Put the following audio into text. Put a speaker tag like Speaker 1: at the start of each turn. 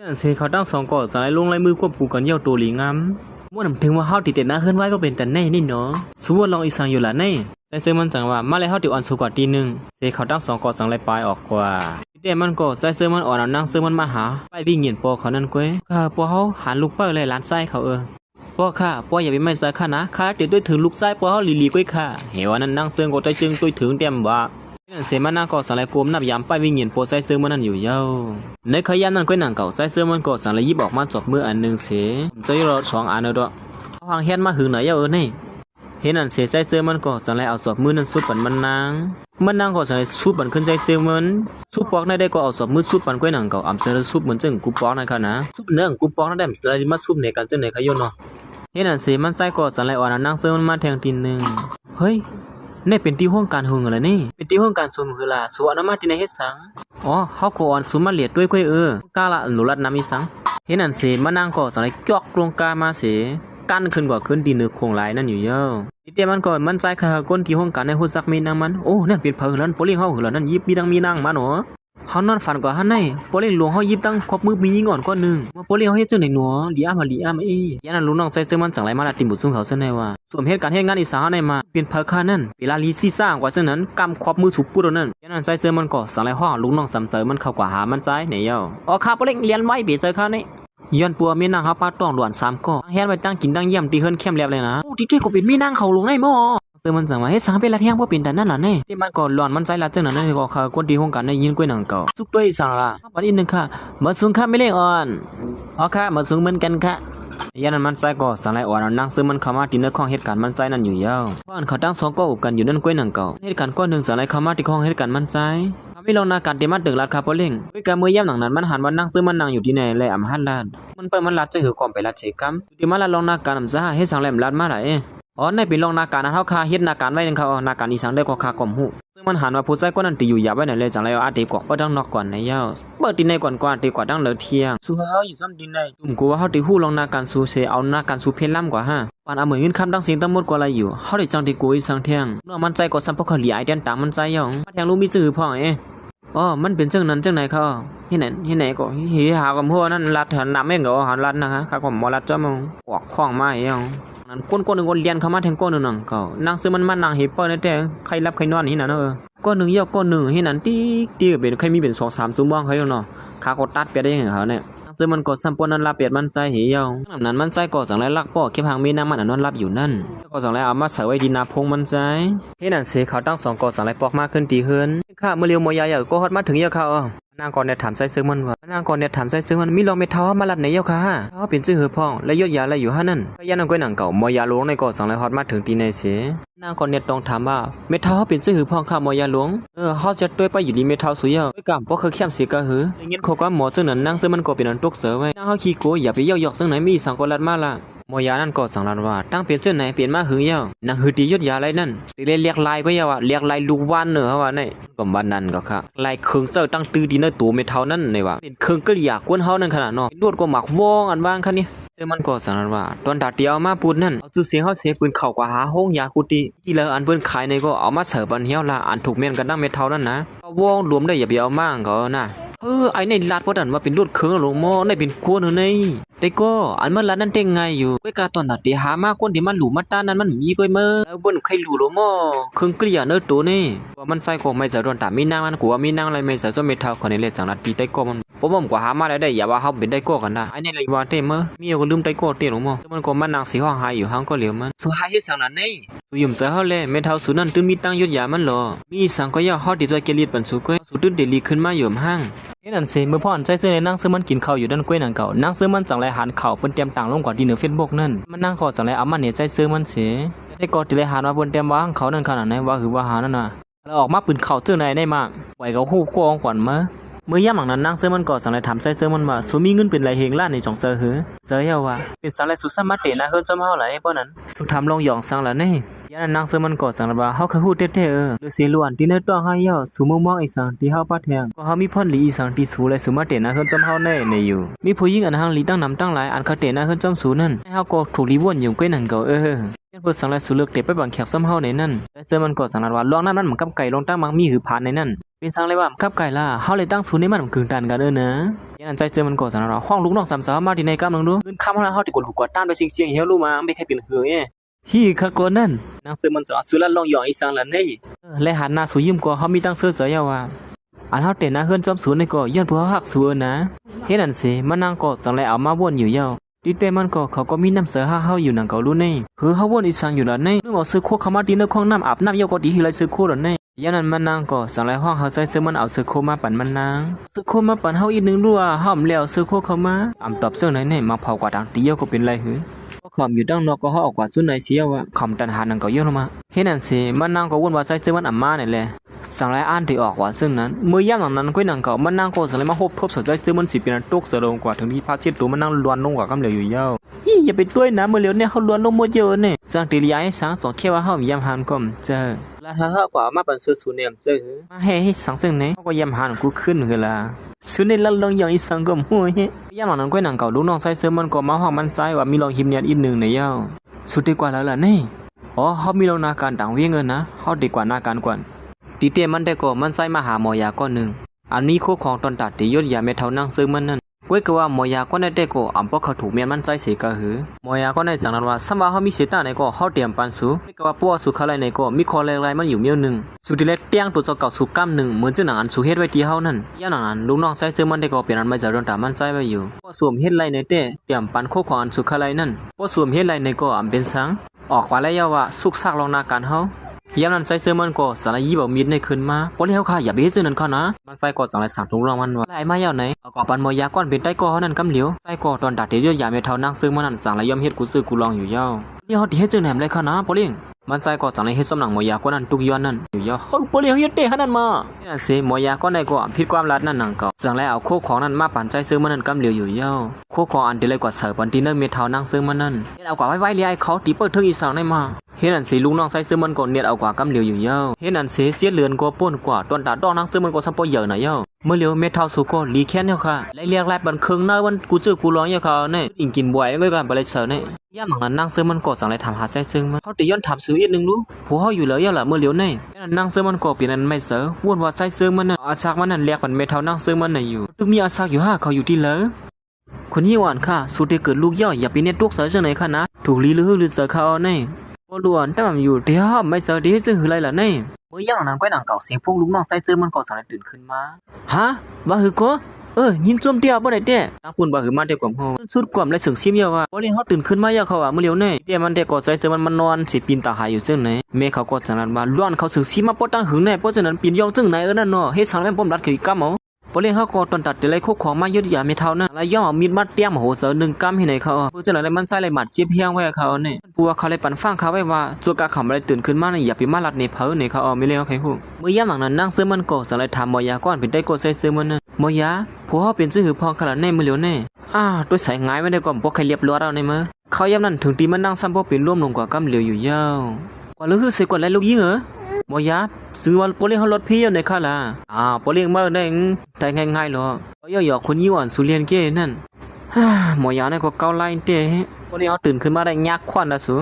Speaker 1: เสเขาตั้งสองก่อสายลงลายมือควบคู่กันเยี่ยวตัวหลีงามเมื่อนำถึงว่าเฮาติดเต็นหน้าเคลื่อนไหวก็เป็นแต่แน่นี่เนาะสมมติลองอีสังอยู่ละแน่แต่เสื้อมันสั่งว่ามาเลยเฮาติอ่อนสูกว่าตีหนึ่งเสเขาตั้งสองก่อสั่งลายปลายออกกว่าแต่มันก็ใส่เสื้อมันอ่อนนั่งเสื้อมันมาหาไปวิ่งเหยียนปอเขานั่นก้อยค่ะปอเฮาหันลูกเปิ้ลเลยล้านไส้เขาปอค่ะปออย่าไปไม่ใส่ข้านะข้าเดี๋ยวด้วยถึงลูกไส้ปอเฮาลีก้อยค่ะเหวนั้นนั่งเสื้อก็ใจจึงตัวถึงเต็มว่าเสมันนั่งก็สั่งลายกลมนับยามไปวิ่งเหยียนปอใส่เสื้อมันนั่นอยู่เย้าในขยันนั่นก้อยหนังเก่าใส่เสื้อมันก็สั่งลายยิบออกมาจบมืออันนึงเสจะยรอสองอันเด้อหางเฮียนมาหึงไหนเย้านี่เห็นอันเสียใจเสื้อมันก็สั่งลายเอาสอบมือนั้นสุดปันมันนางก็สั่งลายสุดปันขึ้นใจเสื้อมันสุดปอกได้ก็เอาสอบมือสุดปันก้อยหนังเก่าอ่ำเสือสุดเหมือนจึงกูปอกนั่นค่ะนะสุดเนื้อกูปอกนั่นได้เลยมาสุดในกันจึงในขยนเนาะเห็นอันเสียมันใจก็สั่งลายอ่อนนั่งเสื้อมันมาแทงตีนหนึ่งเฮ้ยนี่เป็นที่ห้องการหึงอะไรนี่เป็นที่ห้องการสวมคือละสวนน้ำมาที่ในเฮ็ดสังอ๋อเขาก็อ่อนสุมาเลียดด้วยก้อยกาละหลุลัดน้ำอีสังเห็นอันเสียมันนางก็สั่งลายจอกตรงกามาเสียกันขึ้นกว่าขึ้นดีนึกคงหลายนั่นอยู่เยอะทีเดียวมันก็มันใจคาก้นที่ห้องการในหัวซักมีนางมันโอ้นั่นเป็นเผอแล้วโปลิงเฮาเหรอนั่นยิบมีนางมาหนอเฮานอนฝันกว่าฮันในโปลิงหลวงเฮายิบตั้งครบมือมียิงอ่อนก้อนนึงว่าโปลิงเฮาเฮ็ดจังได๋หนอลีอามายันนั้นลูกน้องใจซึ่งมันจังไรมาละติบุซุงเขาซั่นแน่ว่าส่วนเหตุการณ์เฮ็ดงานอีสานในมาเป็นเผอคานั่นเวลาลีซีซ่ากว่าซั่นนั้นกำครบมือสุปุนั่นยันนั้นใจซึ่งมันก็สังไรห้องลูกน้องสำเสริมมันเข้ากว่าหามันใจไหนเย้าอ๋อข้าโปลิงเรียนไว้เบียเจอข้านี่ย้อนปัวมีนางเขาป้าต้องหลวน3ก้อเฮ็ดไว้ตั้งกินตั้งเยี่ยมตีเฮิรนเข้มแลบเลยนะโอ้ที่ก็เป็นมีนางเขาลงได้หม้อเติมมันสั่งว่าเฮ็ดสังเป็นละเที่ยงบ่เป็นแต่นั่นล่ะแน่ที่มันก็หลอนมันใจละจังนั้นก็คือคนที่ห้องกันได้ยินกล้วยหนังเก่าสุกด้วยสั่งละบัดอีกนึงค่ะมาสูงค่ะไม่เล่อ่อนอ๋อค่ะมาสูงเหมือนกันค่ะยันนั้นมันใจก็สั่งไรอ่อนนั่งซึ่งมันเข้ามาที่เนื้อของเหตุการณ์มันใจนั่นอยู่ยาวเพราะอันเขาตั้ง2ก้ออุบกันอยู่นั่นกล้วยหนังเก่าเหตุการณ์ก้อนนึงสั่งไรเข้ามาที่ของเหตุการณ์มันใจไม่ลงนาการเตมาตึกลัดคาโปเล่งด้วยการมือย่ำหนังนั้นมันหันว่านั่งซื้อมันนั่งอยู่ที่ไหนเลยอ่ำหันลาดมันเปิดมันลัดจะหือก่อมไปลัดเชกัมที่มาลัดลงนาการอ่ำซ่าให้สังแหลมลัดมาไหนอ๋อในปีลงนาการนั้นเฮาคาเฮ็ดนาการไว้นึงเขานาการอีสังได้ก็คากอมหูซึ่งมันหันว่าผู้ใช้ก็นั่นตีอยู่หยับไว้ไหนเลยจังไรอาตีกว่าก็ดังนอกก่อนในยาวเปิดตีในก่อนตีกว่าดังเหลือเที่ยงสู้เฮาอยู่ซ้ำตีในตุ่มกูว่าเฮาตีฮู้ลงนาการสู้เสเอานาการสู้เพลล่ำกว่าฮะปานเอาเหมือนเงินคำดังเสียงทั้งหมดกว่าอะไรอยู่เฮาได้จังตีกูอีสังเที่ยงเมื่อมันใจก็ซ้ำพวกเขาเหลียไอเดียนต่างมันใจย่องแทงรู้มีซื่อพ่ออ๋อมันเป็นจังนั้นจังไหนเขาที่ไหนก็เฮียหากับพวกนั้นรัดหันนำเองก็หันรัดนะฮะข้าก็มอรัดจ้ามองออกคล้องมาเองนั้นก้นหนึ่งคนเรียนเข้ามาแทงก้นหนึ่งเขานางซื้อมันนางเฮเปอร์นั่นแต่ใครรับใครนอนที่นั่นก้นหนึ่งเยอะก้นหนึ่งที่นั่นตีเป็นใครมีเป็น2-3ชั่วโมงเขาอยู่เนาะข้าก็ตัดไปได้ยังเขาเนี่ยซึ่งมันก็สัมปนั้นรับเปียดมันใจเหี่ยวนั้นมันใจก็สั่งไรลักป้อเก็บหางมีน้ำมันนอนรับอยู่นั่นก็สั่งไรเอามาใส่ไว้ดีนาพงมันใจที่นั่นเสเขาตั้ง2ก็สั่งไรปอกมากขึ้นตีเฮิรนข้าเมื่อเร็วมอยาใหญ่ก็ฮอดมาถึงเยอะเขานางก่อนเนี่ยถามใส่ซึ่งมันว่านางก่อนเนี่ยถามใส่ซึ่งมันมีลองเม็ดเท้ามาลัดไหนเยอะค่ะเขาเป็นชื่อเหือพ่องและยศยาอะไรอยู่ฮะนั่นก็ยันนางก้อยหนังเก่ามอยาหลวงในก็สั่งไรฮอดมาถึงตีในเสนางก่อนเนี่ยต้องถามว่าเม็ดเท้าเป็นชื่อหือพ่องข้ามอยาหลวงเขาจะด้วยไปอยู่ดีเม็ดเท้าสุยเยอะด้วยกรรมเพราะเคยเข้มเสียกะหืออย่างเงี้ยเขาก็หมอซึ่งนั้นนางซึ่งมันก็เป็นอันตกเสือไว้นางเขาขี้โกอย่าไปเย่อหยอกซึ่งไหนมีสังกลัดมาละมอยานั่นก็สั่งลัดว่าตั้งเปลี่ยนเส้นไหนเปลี่ยนมาหือเยอะนางหือตียศยาอะไรนั่นตีเรียกลายก็เยอะเรียกลายลูกวันเนอะว่าเนี่ยก็บ้านนั้นก็ค่ะลายเครื่องเจ้าตั้งตื้อดีเนอตัวเม็ดเท้านั่นในว่าเป็นเครื่องก็อยากกวนเฮานั่นขนาดเนาะนวดก็หมักวองอันว่างคันนี้เจ้ามันก็สั่งลัดว่าตอนดาเตียวมาปูนนั่นเอาชื่อเสียงเฮาเสียปืนเข่ากว่าหาห้องยากุฏิที่เลออันเปิ้นขายในก็เอามาเสิร์ฟอันเฮียวละอันถูกเม่นกันตั้งเม็ดเท้านั่นนะวองรวมได้อย่าไปเอามากก็นะไอ้ในลาดพอดันว่าเป็นรถเครื่องหลวงหม้อในเป็นครัวเนอะในแต่ก็อันเมื่อลาดนั้นเต็งไงอยู่ก้อยกาตอนตัดเดียหามากคนที่มันหลูมาต้านนั้นมันมีก้อยเมื่อแล้วบนใครหลูหลวงหม้อเครื่องเกลี่ยเนอะตัวนี่ว่ามันใส่ของไม่ใส่รอนตามีนางมันกลัวมีนางอะไรไม่ใส่ส้มเม็ดเท้าคนในเล็ดสังนัดปีใต้ก็มันผมกว่าหามาได้อย่าว่าเฮาเป็นได้ก็กันนะไอ้นี่เลยว่าเต็มเมื่อมีก็ลืมได้ก็เต็มหลวงหม้อมันก็มันนางสีห้องหายอยู่ห้างก็เหลียวมันสุดท้ายเฮ็ดสังนั้นนี่สุยมเสือเฮาเลยเม็ดเท้าสุนั้นตื้นมีตั้งยศยามันหรอมีสังก็ย่าเฮาติดใจเกลียดปันสุก้อยสุดตื้นเดลีขึ้นมาอยู่ห้างเฮ็ดอันเสเมื่อพ่ออันใจเสื้อในนั่งซื้อมันกินข้าวอยู่ด้านก้วยหนังเก่านั่งซื้อมันจังไรหันข้าวเปิ้นเตรียมต่างลงกว่าที่เหนือ Facebook นั่นมันนั่งขอจังไรเอามันเนี่ยใจซื้อมันเสได้ก็ติเลยหันว่าเปิ้นเตรียมวางเขานั่นขนาดไหนว่าคือว่าหานั่นน่ะแล้วออกมาปืนเข้าเสื้อในได้มากไหวเขาฮู้กองก่อนเมื่อย่ำหลังนั้นนั่งซื้อมันก็จังไรถามใจซื้อมันว่าสุมีเงินเป็นไรเฮงล้านในจ่องเจอหือเจอเฮาว่าเป็นสังไรสุสามารถเตะนะเฮิรนจอมเฮาหลายป้อนั้นสุดทำลงหยองสังละนี่ยันนั่งซื้อมันก็สังว่าเฮาเคยฮู้เท่ๆหรือสิล้วนที่เนื้อต้องให้เฮาสุมองอีสังที่เฮาปะแทงก็เฮามีพ่นหลีอีสังที่สูและสุมาเตะนะเฮิรนจอมเฮาได้ในอยู่มีผู้หญิงอันหังหลีตั้งนำตั้งหลายอันเขาเตะนะเฮิรนจอมสูนั่นให้เฮาก็ถูกลีวนอยู่ก้วยนั่นก็ เพื่อสังไรสุเลือกเตะไปบังแขกซ้ำเฮาในนั่นแต่เจอมันก็สังนั้นว่าลองนั้นมันมันกับไก่ลงตั้งมังมีหือผ่านในนั่นเป็นสังเลยว่ากับไก่ล่ะเฮาเลยตั้งศูนย์ในมันกึ่งตันกันเด้อนะยันนั้นใจเจอมันก็สังนั้นว่าห้องลูกน้องสามสาวมาที่ในกำลังดูเงินคำเฮาที่กดหูกวาดต้านไปเสียงเฮียรู้มาไม่ใครเป็นหือฮีขะกนั่นนางเสือมันสอนสุรันลองยองอีสังละนี่และหันหน้าสู่ยิ้มก็เฮามีตั้งเสื้อเสียว่าอันเฮาเตะนะเฮือนจอมศูนย์ในก็ย้อนเพื่อฮักสัวนะเฮ็ดนั่นสิมันนางก็จังไลเอามาวนอยู่ยาวดีแต่มันก็เขาก็มีน้ำเสือเฮาอยู่นังเการู้นี่คือเฮาวนอีสังอยู่ละนี่นึกเอาซื้อโคเข้ามาดีในห้องน้ำอาบน้ำยาวก็ดีที่ไรซื้อโคละนี่ยันนั้นมันนางก็จังไลห้องเฮาใส่เสื้อมันเอาซื้อโคมาปั่นมันนางซื้อโคมาปั่นเฮาอีกนึงรั่วเฮาแล้วซื้อโคเข้ามาอำตอบเสื้อไหนนี่มาเผากว่าดังตีเยาก็เป็นไรหือก็ขอมอยู่ดังนอกก็เฮาออกกว่าสุดในเสียว่าขอมตันหานังเกาเยอะลงมาเฮ็ดนั่นสิมันนางก็วนว่าใส่เสื้อมันอำมานี่แหละสังไรอ่านที่ออกว่าซึ่งนั้นเมื่อย่ำหลังนั้นก็นังเก่ามันนั่งก็สังไรมาฮบทบสนใจซึ่งมันสิเป็นตุกเสดงกว่าถึงที่พาเช็ดตัวมันนั่งล้วนลงกว่ากำเหลวอยู่ยาวยี่อย่าไปต้วยนะเมื่อเหลียวเนี่ยเขาล้วนลงหมดเยอะเนี่ยสังตีรียให้สังสองแค่ว่าเขามียำหันก็เจอแล้วถ้าเขากว่ามาเป็นสูสูเนี่ยเจอมาให้สังซึ่งเนี่ยเขาก็ยำหันกูขึ้นเหรอสุนี่ลั่นลงอย่างอีสังก็มัวเฮ้ย่ำหลังนั้นก็นังเก่าลูกน้องใส่เสื้อมันก็มาห้องมันใส่ว่ามีลองหิมเนียนอีกหนึ่งในยาวสุดดีกว่าแล้วล่ะนี่อ๋อเขามีลองนาการต่างเวียเงินนะเขาดีกว่านาการกว่าดีเตมันได้ก็มันใส่มาหาหมอยาก้อนหนึ่งอันนี้โคของตอนตัดตียศยาเมทัลนั่งซึ่งมันนั่นก้วยก็ว่าหมอยาก้อนได้ก็อ่ำพอเขาถูกเมียนมันใส่เสียกะหือหมอยาก้อนได้จังนั้นว่าสมาเขามีเสตาในก็เขาเตรียมปันสูไม่ก็ว่าปัวสุขาไรในก็มีคอแรงมันอยู่เมียวหนึ่งสุดที่เล็กเตียงตัวเก่าสุก้ามหนึ่งเหมือนจึงหนังอันสุเฮ็ดไว้ที่เฮานั่นย่าหนังอันลูกน้องใส่ซึ่งมันได้ก็เปลี่ยนอันไม่จะโดนตามันใส่ไว้อยู่ปัวสวมเฮ็ดไรในเต้เตรียมปันโคของอันสุขาไรนั่นปัวสวมเฮ็ดไรในก็อ่ำเป็นสังออกว่าแล้วยาว่าสุกซากลองนาการเฮายามนั้นใส่เสื้อมันก็สารยี่บ่มีดในคืนมาปอเลี้ยวค่ะอย่าไปเฮ็ดซื่อนั่นค่ะนะมันใส่ก็จังไรสั่งถุงรางมันว่าไล่มายาวไหนเอาก็ปันมอยาก้อนเป็นใต้ก็นั่นกำเหลียวใส่ก็ตอนตัดเดียวยาเมทัลนั่งซึ่งมันนั่นจังไรยอมเฮ็ดกูซื้อกูลองอยู่ยาวเลี้ยวที่เฮ็ดซื่อแหนมเลยค่ะนะปอเลี้ยงมันใส่ก็จังไรเฮ็ดสำนักมอยาก้อนนั้นทุกย้อนนั่นอยู่ยาวเฮ้ยปอเลี้ยงเฮ็ดเตะหั่นนั่นมาเนี่ยสิมอยาก้อนใดก็ผิดความลัดนั่นนังเก่าจังไรเอาโคของนั้นมาปั่นใจซื้อมันนั่นกำเหลียวอยู่ยาวโคของอันเดียวเลยกว่าเสิร์ฟปันตีเนอร์เมทัลนั่งซึ่งมันนั่นเอากว่าไว้ๆเลยไอ้เขาตีเปิดถึงอีสานได้มาเฮ็ดนั่นสิลุงน้องใส่ซื้อมันก็เนียดเอากว่ากำเหลียวอยู่ยาวเฮ็ดนั่นสิเสียเลือนก็ป่นกว่าตอนตาดอกนั่งซื้อมันก็ซัมปอเยอะน่ะยาวเมื่อเหลียวเมทัลสุก็ลีแค้นเนี่ยค่ะไล่เรียกไล่บันเคิงเนอวันกูจื้อกูร้องเนี่ยเขาเนี่ยอิงกินบ่อยก็กันไปเลยเสิร์เนี่ยย่าหมังนั้นนั่งซื้อมันก็สั่งเลยถามหาใส่ซึ่งมันเขาติย้อนถามซื้ออีกนึงรู้ผัวเฮาอยู่แล้วยาล่ะเมื่อเหลียวเนี่ยนั่งซื้อมันก็เปลี่ยนนั้นไม่เสิร์วนว่าใส่ซึ่งมันน่ะอาซักมันนั่นเรียกมันเมทัลนั่งซื้อมันน่ะอยู่ตึกมีอาซักอยู่5เขาอยู่ที่เหลอคนที่หวานค่ะสุดที่เกิดลูกย่อยอย่าไปเน็ตตุกเสิร์จังไหนค่ะนะถูกลีลือหรือเสิร์เขาเนี่ยบ่ล้วนแต่มันอยู่ที่ห้ามไม่เสิร์ดีซึ่งคืออะไรล่ะเนี่ยเมื่อย่านั้นก็หนังเก่าเสียงพวกลูกน้องใส่ซึ่งมันก็สั่งเลยตื่นขึ้นมาฮะว่าคือก็ยินจมเตี้ยบ่ได้เด้ตาปุ่นบ่หือมาแต่กวมเฮาสุดกวมและสึงซิมยาว่าบ่เลี้ยงเฮาตื่นขึ้นมาอย่าเขาว่ามื้อเลียวแน่เตี้ยมันได้ก็ใส่ซึ่งมันนอนสิปีนตาหายอยู่ซึ่งไหนแม่เขาก็จังนั้นว่าล้วนเขาสึงซิมาปอตั้งหึงแน่เพราะฉะนั้นปีนยองซึ่งไหนนั่นเนาะเฮ็ดสังแม่นป้อมรัดคือกำเอาบ่เลี้ยงเฮาก็ตอนตัดแต่ไรโคของมาเยอะอย่าไม่เท่านั้นแล้วย่อมีดมัดเตี้ยมโหเสอ1กำให้ไหนเขาเพราะฉะนั้นมันใส่เลยมัดจิบเฮียงไว้เขาเนี่ยปัวเขาเลยปั่นฟังเขาไว้ว่าจัวกะเขาบ่ได้ตื่นขึ้นมานี่อย่าไปมาลัดในเผอในเขาเอาไม่เลี้ยงใครฮู้มื้อยามหลังนั้นนั่งซื้อมันก็สั่งเลยถามหมอยาก่อนเป็นได้ก็ใส่ซื้อมันนั่นหมอยาผัวเฮาเป็นซื่อหือพองขนาดแน่มื้อเหลียวแน่ตัวใส่ง่ายไม่ได้ก็บ่ใครเรียบร้อยเอาในมื้อเขายามนั้นถึงตีมันนั่งซ้ำบ่เป็นร่วมลงกว่ากำเหลียวอยู่ยาวกว่าลือคือสิกว่าไล่ลูกยิงเหรอหมอยาซื้อว่าปอเลี้ยงเฮารถพี่อยู่ในค่ะล่ะปอเลี้ยงมาได้ง่ายๆหรอย่อคนยี่หวานสุเรียนเก้นั่นหมอยาเนี่ยก็เกาไล่เต้ปอเลี้ยงเฮาตื่นขึ้นมาได้ยักควันละสู